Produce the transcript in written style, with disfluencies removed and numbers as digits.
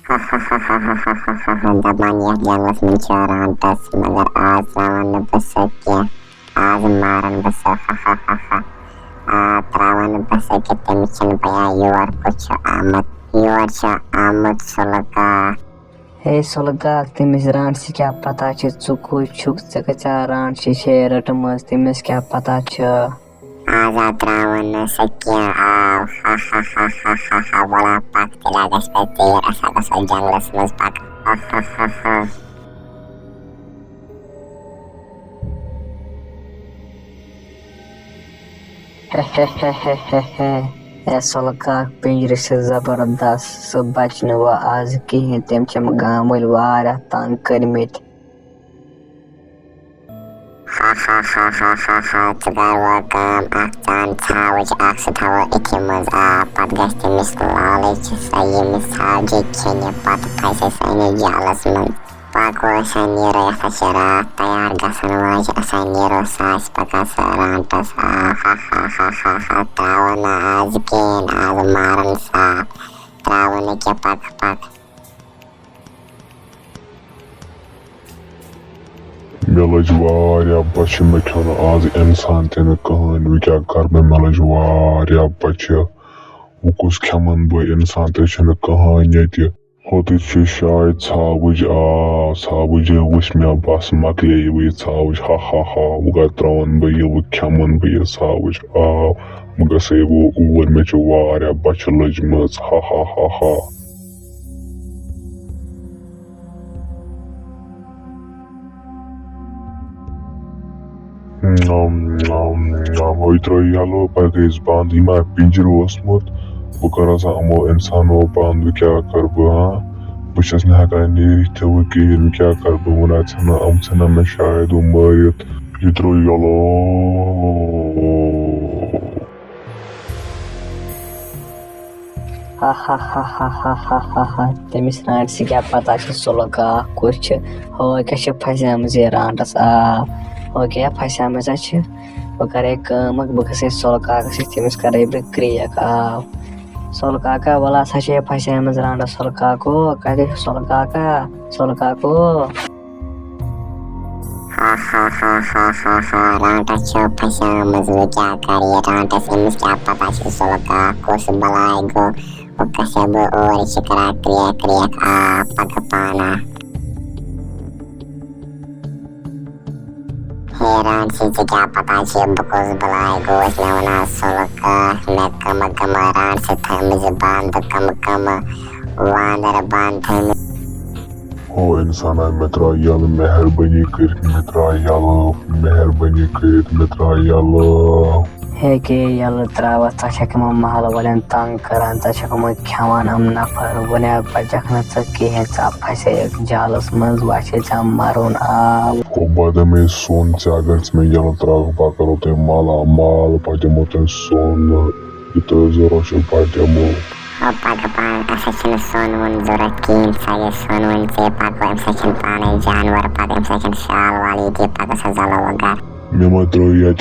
दपان यथ जंगलस मन छ रानटस मगर आज त्रावन नह बह सह कह आज मारन बह सह त्रावन नह बह सह तमिस छन पया योर कुछ आमत योर छ आमत सुलका। हे सुलगा तमिस रांडस क्या पता छ छु कुछ छुक चा रांडस छे रटमस तमिस क्या पता छ। आजा त्रावन नह सह आव वला पक तिलागस पे तेर असा गसो जंगलस मज पक हे सुलगा पिंजरे से जबरदस्त सह बच न वो आज कहीं तम छ गाम वाल वारिया तंग करमित। च कर वो काम अख चान छावच अख सह थव इथि मज पत गस तमिस लालच सह यमिस छावजे खेने पत फैसे सने जालस मज पको असा नीरो यथ छ रात तैयार गसन वाज असा नीरो सास पकस रानटस त्रावन आज केन आज मारन साफ त्रावन के पक पक। मे लज वारिया बच मे खन आज इंसान ते न कहन वो क्या कर मे लज वारिया बच वो कुछ खमन बह इंसान ते छ न कहन ये होत शायद छावज वुच मे बस मकले वो छावज वो ग त्रावन बह वो खमन बह छावज मगर से वो ऊर मे वारिया बच लजमज त्रो यलो पे गई बंद यह पिंजर ओसमुत बह कर यमो इंसानो बंद क्या कर बस हेकान नीरिथ वो कहें क्या कर बह अम तना मे शायद वो मारित यह त्रो यलो। तमिस रांडस क्या पता छ सुलगा कुछ हो क्या फसमज रांडस हो क्या फसमज बह करे कम बह गसे सुलगा तमिस करे बह क्रियक सुलगा का वला सा फसमज रांडस सुलगा को कहे सुलगा को रांटस छ फसमज वो क्या करे रांटस इमिस क्या पता छ सुलगा कुछ बलाय गो वो कसे बह और शिकरा क्रियक पक पाना। हैरान सी क्या पता छ बकुस बलाय गोश मे वना सुलगा मे कम रान से थमिस बंद कम वांदर बंद थमिस ओ इंसान मे त्रा यल मेहरबानी कर मे त्रा यल मेहरबानी कर मे त्रा यल हे के यल त्राव तक महल वाले तंग करान तक खेवान हम नफर वन बचक न कहें फसे जालस मज वे मरुन आव बाद में सोन अगर मे यल त्राव बह करो ते माला माल पे दमो ते सोन यूत जरूरत पे दमो पक पान अस सोन वोन जरूरत कहें सा सोन वन से पको अम पान जानवर पक अम शाल वाली पक जल वगर मे त्रो ये